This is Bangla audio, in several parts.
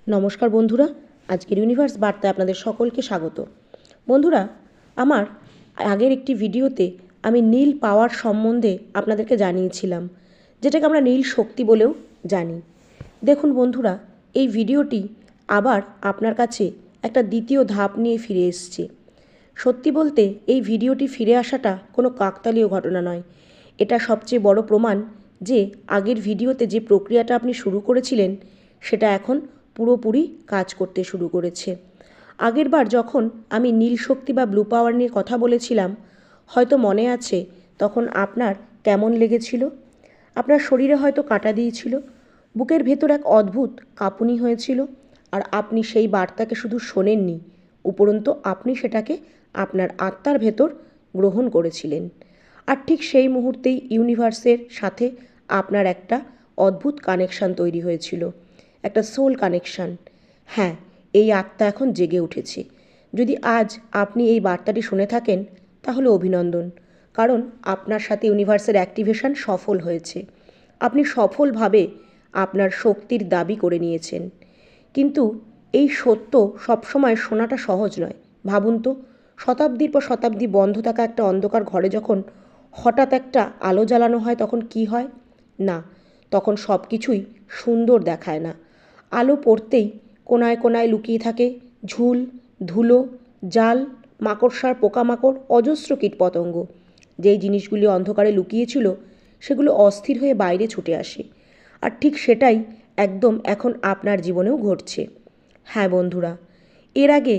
নমস্কার বন্ধুরা, আজকের ইউনিভার্স বার্তায় আপনাদের সকলকে স্বাগত। বন্ধুরা, আমার আগের একটি ভিডিওতে আমি নীল পাওয়ার সম্বন্ধে আপনাদেরকে জানিয়েছিলাম, যেটাকে আমরা নীল শক্তি বলেও জানি। দেখুন বন্ধুরা, এই ভিডিওটি আবার আপনার কাছে একটা দ্বিতীয় ধাপ নিয়ে ফিরে এসছে। সত্যি বলতে এই ভিডিওটি ফিরে আসাটা কোনো কাকতালীয় ঘটনা নয়। এটা সবচেয়ে বড় প্রমাণ যে আগের ভিডিওতে যে প্রক্রিয়াটা আপনি শুরু করেছিলেন সেটা এখন পুরোপুরি কাজ করতে শুরু করেছে। আগেরবার যখন আমি নীল শক্তি বা ব্লু পাওয়ার নিয়ে কথা বলেছিলাম, হয়তো মনে আছে তখন আপনার কেমন লেগেছিল। আপনার শরীরে হয়তো কাঁটা দিয়েছিল, বুকের ভেতর এক অদ্ভুত কাঁপুনি হয়েছিল, আর আপনি সেই বার্তাকে শুধু শোনেননি, উপরন্তু আপনি সেটাকে আপনার আত্মার ভেতর গ্রহণ করেছিলেন। আর ঠিক সেই মুহূর্তেই ইউনিভার্সের সাথে আপনার একটা অদ্ভুত কানেকশান তৈরি হয়েছিল, একটা সোল কানেকশান। হ্যাঁ, এই আত্মা এখন জেগে উঠেছে। যদি আজ আপনি এই বার্তাটি শুনে থাকেন তাহলে অভিনন্দন, কারণ আপনার সাথে ইউনিভার্সের অ্যাক্টিভেশন সফল হয়েছে। আপনি সফলভাবে আপনার শক্তির দাবি করে নিয়েছেন। কিন্তু এই সত্য সবসময় শোনাটা সহজ নয়। ভাবুন তো, শতাব্দীর পর শতাব্দী বন্ধ থাকা একটা অন্ধকার ঘরে যখন হঠাৎ একটা আলো জ্বালানো হয় তখন কি হয়? না, তখন সব কিছুই সুন্দর দেখায় না। আলো পড়তেই কোনায় কোনায় লুকিয়ে থাকে ঝুল, ধুলো, জাল, মাকড়সার, পোকামাকড়, অজস্র কীটপতঙ্গ। যেই জিনিসগুলি অন্ধকারে লুকিয়েছিল সেগুলো অস্থির হয়ে বাইরে ছুটে আসে। আর ঠিক সেটাই একদম এখন আপনার জীবনেও ঘটছে। হ্যাঁ বন্ধুরা, এর আগে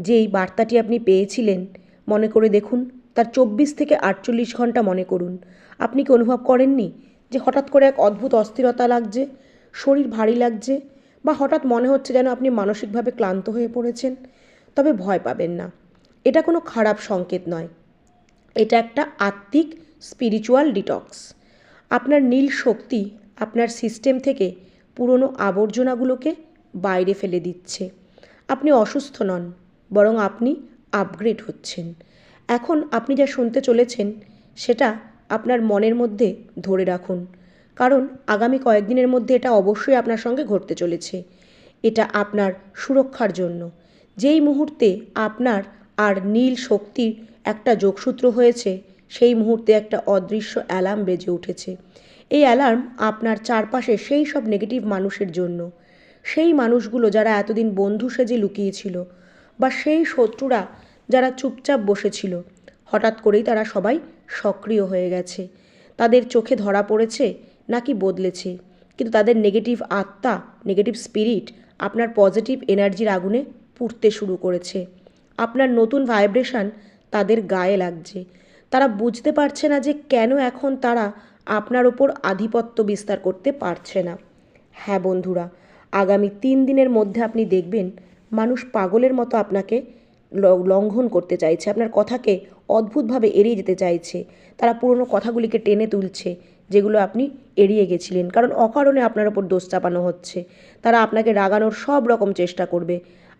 যেই বার্তাটি আপনি পেয়েছিলেন মনে করে দেখুন, তার 24 থেকে 48 ঘন্টা মনে করুন। আপনি কি অনুভব করেননি যে হঠাৎ করে এক অদ্ভুত অস্থিরতা লাগছে, শরীর ভারী লাগছে, বা হঠাৎ মনে হচ্ছে যেন আপনি মানসিকভাবে ক্লান্ত হয়ে পড়েছেন? তবে ভয় পাবেন না, এটা কোনো খারাপ সংকেত নয়। এটা একটা আত্মিক স্পিরিচুয়াল ডিটক্স। আপনার নীল শক্তি আপনার সিস্টেম থেকে পুরনো আবর্জনাগুলোকে বাইরে ফেলে দিচ্ছে। আপনি অসুস্থ নন, বরং আপনি আপগ্রেড হচ্ছেন। এখন আপনি যা শুনতে চলেছেন সেটা আপনার মনের মধ্যে ধরে রাখুন, কারণ আগামী কয়েকদিনের মধ্যে এটা অবশ্যই আপনার সঙ্গে ঘটতে চলেছে। এটা আপনার সুরক্ষার জন্য। যেই মুহূর্তে আপনার আর নীল শক্তির একটা যোগসূত্র হয়েছে, সেই মুহূর্তে একটা অদৃশ্য অ্যালার্ম বেজে উঠেছে। এই অ্যালার্ম আপনার চারপাশে সেই সব নেগেটিভ মানুষের জন্য, সেই মানুষগুলো যারা এতদিন বন্ধু সেজে লুকিয়েছিল, বা সেই শত্রুরা যারা চুপচাপ বসেছিল, হঠাৎ করেই তারা সবাই সক্রিয় হয়ে গেছে। তাদের চোখে ধরা পড়েছে নাকি বদলেছে, কিন্তু তাদের নেগেটিভ আত্মা, নেগেটিভ স্পিরিট আপনার পজিটিভ এনার্জির আগুনে পুড়তে শুরু করেছে। আপনার নতুন ভাইব্রেশন তাদের গায়ে লাগছে। তারা বুঝতে পারছে না যে কেন এখন তারা আপনার ওপর আধিপত্য বিস্তার করতে পারছে না। হ্যাঁ বন্ধুরা, আগামী 3 দিনের মধ্যে আপনি দেখবেন মানুষ পাগলের মতো আপনাকে লঙ্ঘন করতে চাইছে, আপনার কথাকে অদ্ভুতভাবে এড়িয়ে যেতে চাইছে। তারা পুরনো কথাগুলিকে টেনে তুলছে যেগুলো আপনি এড়িয়ে গেছিলেন, কারণ অকারণে আপনার ওপর দোষ চাপানো হচ্ছে। তারা আপনাকে রাগানোর সব রকম চেষ্টা করবে।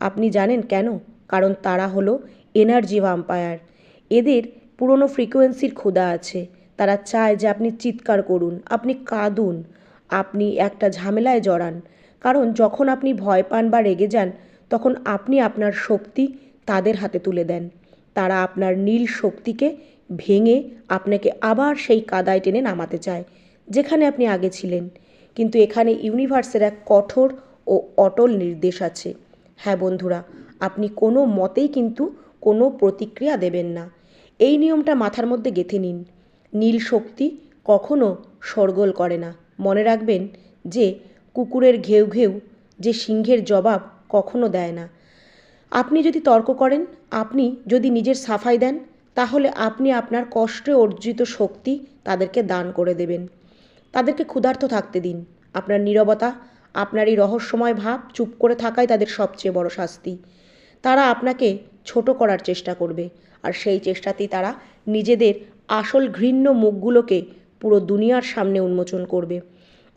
আপনি জানেন কেন? কারণ তারা হলো এনার্জি ভ্যাম্পায়ার। এদের পুরনো ফ্রিকোয়েন্সির ক্ষুধা আছে। তারা চায় যে আপনি চিৎকার করুন, আপনি কাঁদুন, আপনি একটা ঝামেলায় জড়ান। কারণ যখন আপনি ভয় পান বা রেগে যান তখন আপনি আপনার শক্তি তাদের হাতে তুলে দেন। তারা আপনার নীল শক্তিকে ভেঙে আপনাকে আবার সেই কাদায় টেনে নামাতে চায় যেখানে আপনি আগে ছিলেন। কিন্তু এখানে ইউনিভার্সের এক কঠোর ও অটল নির্দেশ আছে। হ্যাঁ বন্ধুরা, আপনি কোনো মতেই কিন্তু কোনো প্রতিক্রিয়া দেবেন না। এই নিয়মটা মাথার মধ্যে গেঁথে নিন। নীল শক্তি কখনো শোরগোল করে না। মনে রাখবেন যে কুকুরের ঘেউ ঘেউ যে সিংহের জবাব কখনো দেয় না। আপনি যদি তর্ক করেন, আপনি যদি নিজের সাফাই দেন, তাহলে আপনি আপনার কষ্টে অর্জিত শক্তি তাদেরকে দান করে দেবেন। তাদেরকে ক্ষুধার্ত থাকতে দিন। আপনার নীরবতা, আপনার এই রহস্যময় ভাব, চুপ করে থাকাই তাদের সবচেয়ে বড় শাস্তি। তারা আপনাকে ছোট করার চেষ্টা করবে, আর সেই চেষ্টাতেই তারা নিজেদের আসল ঘৃণ্য মুখগুলোকে পুরো দুনিয়ার সামনে উন্মোচন করবে।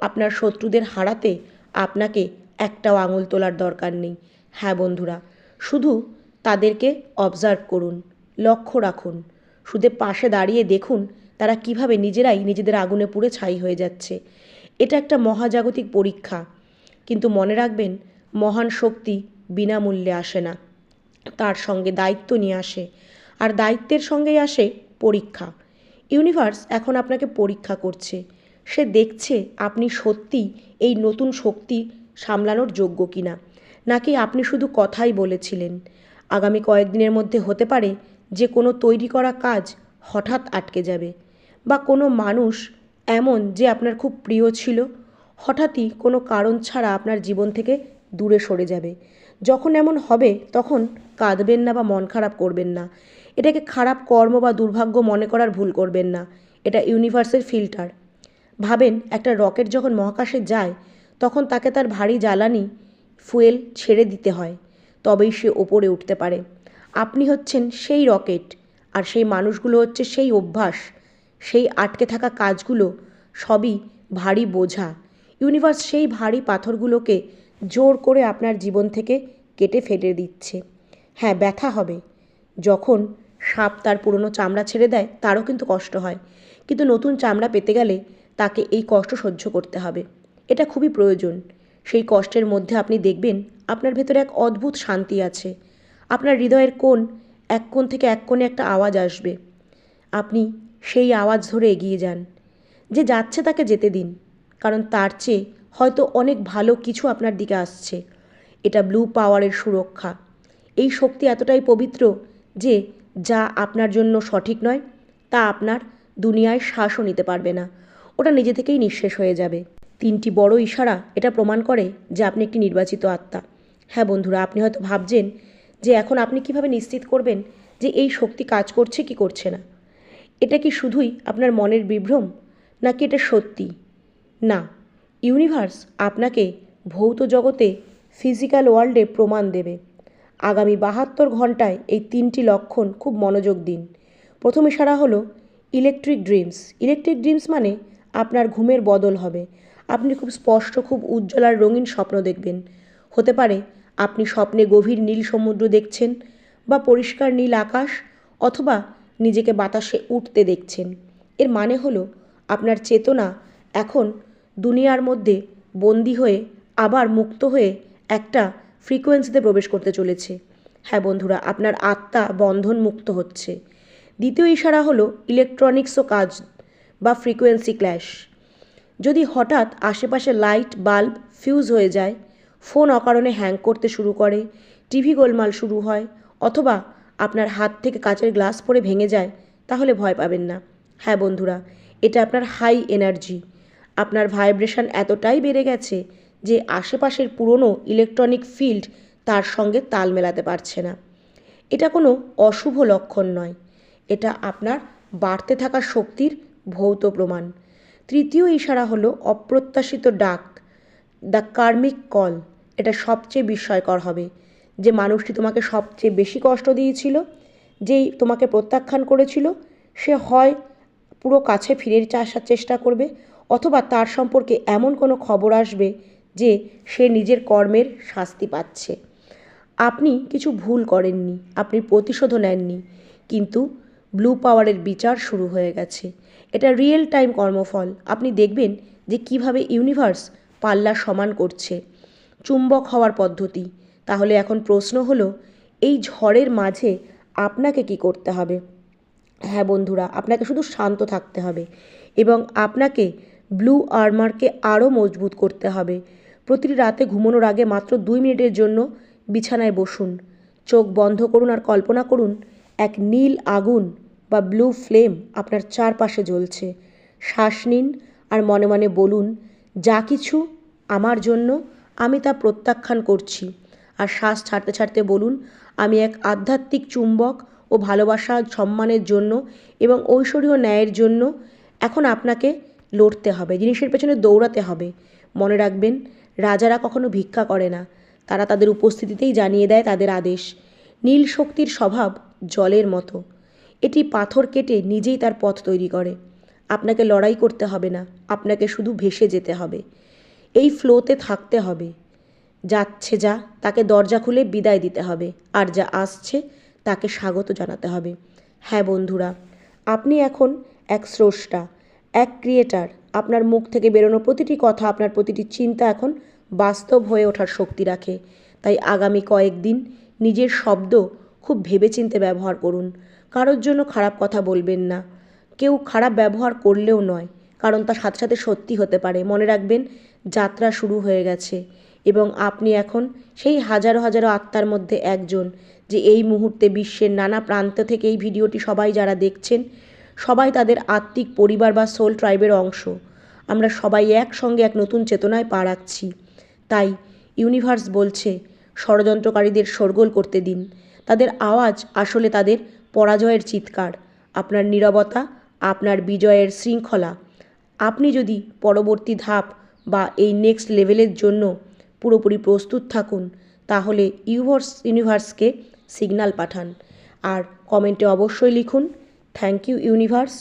আপনার শত্রুদের হারাতে আপনাকে একটাও আঙুল তোলার দরকার নেই। হ্যাঁ বন্ধুরা, শুধু তাদেরকে অবজার্ভ করুন, লক্ষ্য রাখুন, শুধু পাশে দাঁড়িয়ে দেখুন তারা কিভাবে নিজেরাই নিজেদের আগুনে পুড়ে ছাই হয়ে যাচ্ছে। এটা একটা মহাজাগতিক পরীক্ষা। কিন্তু মনে রাখবেন, মহান শক্তি বিনামূল্যে আসে না, তার সঙ্গে দায়িত্ব নিয়ে আসে, আর দায়িত্বের সঙ্গেই আসে পরীক্ষা। ইউনিভার্স এখন আপনাকে পরীক্ষা করছে। সে দেখছে আপনি সত্যি এই নতুন শক্তি সামলানোর যোগ্য কিনা, নাকি আপনি শুধু কথাই বলেছিলেন। আগামী কয়েকদিনের মধ্যে হতে পারে যে কোনো তৈরি করা কাজ হঠাৎ আটকে যাবে, বা কোনো মানুষ এমন যে আপনার খুব প্রিয় ছিল হঠাৎই কোনো কারণ ছাড়া আপনার জীবন থেকে দূরে সরে যাবে। যখন এমন হবে তখন কাঁদবেন না বা মন খারাপ করবেন না। এটাকে খারাপ কর্ম বা দুর্ভাগ্য মনে করার ভুল করবেন না। এটা ইউনিভার্সের ফিল্টার। ভাবেন, একটা রকেট যখন মহাকাশে যায় তখন তাকে তার ভারী জ্বালানি ফুয়েল ছেড়ে দিতে হয়, তবেই সে ওপরে উঠতে পারে। আপনি হচ্ছেন সেই রকেট, আর সেই মানুষগুলো হচ্ছে সেই অভ্যাস, সেই আটকে থাকা কাজগুলো সবই ভারী বোঝা। ইউনিভার্স সেই ভারী পাথরগুলোকে জোর করে আপনার জীবন থেকে কেটে ফেলে দিচ্ছে। হ্যাঁ, ব্যথা হবে। যখন সাপ তার পুরনো চামড়া ছেড়ে দেয় তারও কিন্তু কষ্ট হয়, কিন্তু নতুন চামড়া পেতে গেলে তাকে এই কষ্ট সহ্য করতে হবে। এটা খুবই প্রয়োজন। সেই কষ্টের মধ্যে আপনি দেখবেন আপনার ভেতরে এক অদ্ভুত শান্তি আছে। আপনার হৃদয়ের এক কোণ থেকে এক কোণে একটা আওয়াজ আসবে। আপনি সেই আওয়াজ ধরে এগিয়ে যান। যে যাচ্ছে তাকে যেতে দিন, কারণ তার চেয়ে হয়তো অনেক ভালো কিছু আপনার দিকে আসছে। এটা ব্লু পাওয়ারের সুরক্ষা। এই শক্তি এতটাই পবিত্র যে যা আপনার জন্য সঠিক নয় তা আপনার দুনিয়ায় শ্বাসও নিতে পারবে না। ওটা নিজে থেকেই নিঃশেষ হয়ে যাবে। 3টি বড় ইশারা এটা প্রমাণ করে যে আপনি একটি নির্বাচিত আত্মা। হ্যাঁ বন্ধুরা, আপনি হয়তো ভাবছেন যে এখন আপনি কিভাবে নিশ্চিত করবেন যে এই শক্তি কাজ করছে কি করছে না। এটা কি শুধুই আপনার মনের বিভ্রম, নাকি এটা সত্যি? না, ইউনিভার্স আপনাকে ভৌত জগতে, ফিজিক্যাল ওয়ার্ল্ডে প্রমাণ দেবে। আগামী 72 ঘন্টায় এই 3টি লক্ষণ খুব মনোযোগ দিন। প্রথম ইশারা হলো ইলেকট্রিক ড্রিমস। ইলেকট্রিক ড্রিমস মানে আপনার ঘুমের বদল হবে। আপনি খুব স্পষ্ট, খুব উজ্জ্বল আর রঙিন স্বপ্ন দেখবেন। হতে পারে আপনি স্বপ্নে গভীর নীল সমুদ্র দেখছেন, বা পরিষ্কার নীল আকাশ, অথবা নিজেকে বাতাসে উঠতে দেখছেন। এর মানে হলো আপনার চেতনা এখন দুনিয়ার মধ্যে বন্দী হয়ে আবার মুক্ত হয়ে একটা ফ্রিকোয়েন্সিতে প্রবেশ করতে চলেছে। হ্যাঁ বন্ধুরা, আপনার আত্মা বন্ধন মুক্ত হচ্ছে। দ্বিতীয় ইশারা হলো ইলেকট্রনিক্সও কাজ বা ফ্রিকোয়েন্সি ক্ল্যাশ। যদি হঠাৎ আশেপাশে লাইট বাল্ব ফিউজ হয়ে যায়, ফোন অকারণে হ্যাং করতে শুরু করে, টিভি গোলমাল শুরু হয়, অথবা আপনার হাত থেকে কাচের গ্লাস পড়ে ভেঙে যায়, তাহলে ভয় পাবেন না। হ্যাঁ বন্ধুরা, এটা আপনার হাই এনার্জি। আপনার ভাইব্রেশন এতটাই বেড়ে গেছে যে আশেপাশের পুরনো ইলেকট্রনিক ফিল্ড তার সঙ্গে তাল মেলাতে পারছে না। এটা কোনো অশুভ লক্ষণ নয়, এটা আপনার বাড়তে থাকা শক্তির ভৌত প্রমাণ। তৃতীয় ইশারা হলো অপ্রত্যাশিত ডাক, দ্য কার্মিক কল। এটা সবচেয়ে বিস্ময়কর হবে। যে মানুষটি তোমাকে সবচেয়ে বেশি কষ্ট দিয়েছিল, যেই তোমাকে প্রত্যাখ্যান করেছিল, সে হয় পুরো কাছে ফিরে আসার চেষ্টা করবে, অথবা তার সম্পর্কে এমন কোনো খবর আসবে যে সে নিজের কর্মের শাস্তি পাচ্ছে। আপনি কিছু ভুল করেননি, আপনি প্রতিশোধও নেননি, কিন্তু ব্লু পাওয়ারের বিচার শুরু হয়ে গেছে। এটা রিয়েল টাইম কর্মফল। আপনি দেখবেন যে কিভাবে ইউনিভার্স পাল্লা সমান করছে। চুম্বক হওয়ার পদ্ধতি। তাহলে এখন প্রশ্ন হলো, এই ঝড়ের মাঝে আপনাকে কি করতে হবে? হ্যাঁ বন্ধুরা, আপনাকে শুধু শান্ত থাকতে হবে, এবং আপনাকে ব্লু আর্মারকে আরও মজবুত করতে হবে। প্রতিটি রাতে ঘুমানোর আগে মাত্র 2 মিনিটের জন্য বিছানায় বসুন, চোখ বন্ধ করুন আর কল্পনা করুন এক নীল আগুন বা ব্লু ফ্লেম আপনার চারপাশে জ্বলছে। শ্বাস নিন আর মনে মনে বলুন, যা কিছু আমার জন্য আমি তা প্রত্যাখ্যান করছি। আর শ্বাস ছাড়তে ছাড়তে বলুন, আমি এক আধ্যাত্মিক চুম্বক ও ভালোবাসা, সম্মানের জন্য এবং ঐশ্বরীয় ন্যায়ের জন্য এখন আপনাকে লড়তে হবে, জিনিসের পেছনে দৌড়াতে হবে। মনে রাখবেন, রাজারা কখনো ভিক্ষা করে না, তারা তাদের উপস্থিতিতেই জানিয়ে দেয় তাদের আদেশ। নীল শক্তির স্বভাব জলের মতো, এটি পাথর কেটে নিজেই তার পথ তৈরি করে। আপনাকে লড়াই করতে হবে না, আপনাকে শুধু ভেসে যেতে হবে, এই ফ্লোতে থাকতে হবে। যাচ্ছে যা তাকে দরজা খুলে বিদায় দিতে হবে, আর যা আসছে তাকে স্বাগত জানাতে হবে। হ্যাঁ বন্ধুরা, আপনি এখন এক স্রষ্টা, এক ক্রিয়েটার। আপনার মুখ থেকে বেরোনো প্রতিটি কথা, আপনার প্রতিটি চিন্তা এখন বাস্তব হয়ে ওঠার শক্তি রাখে। তাই আগামী কয়েকদিন নিজের শব্দ খুব ভেবেচিন্তে ব্যবহার করুন। কারোর জন্য খারাপ কথা বলবেন না, কেউ খারাপ ব্যবহার করলেও নয়, কারণ তার সাথে সাথে সত্যি হতে পারে। মনে রাখবেন, যাত্রা শুরু হয়ে গেছে এবং আপনি এখন সেই হাজারো হাজারো আত্মার মধ্যে একজন, যে এই মুহূর্তে বিশ্বের নানা প্রান্ত থেকে এই ভিডিওটি সবাই যারা দেখছেন, সবাই তাদের আত্মিক পরিবার বা সোল ট্রাইবের অংশ। আমরা সবাই একসঙ্গে এক নতুন চেতনায় পা রাখছি। তাই ইউনিভার্স বলছে, ষড়যন্ত্রকারীদের শোরগোল করতে দিন। তাদের আওয়াজ আসলে তাদের পরাজয়ের চিৎকার। আপনার নীরবতা আপনার বিজয়ের শৃঙ্খলা। আপনি যদি পরবর্তী ধাপ বা এই নেক্সট লেভেলের জন্য পুরোপুরি প্রস্তুত থাকুন, তাহলে ইউনিভার্সকে সিগন্যাল পাঠান। আর কমেন্টে অবশ্যই লিখুন, থ্যাংক ইউ ইউনিভার্স।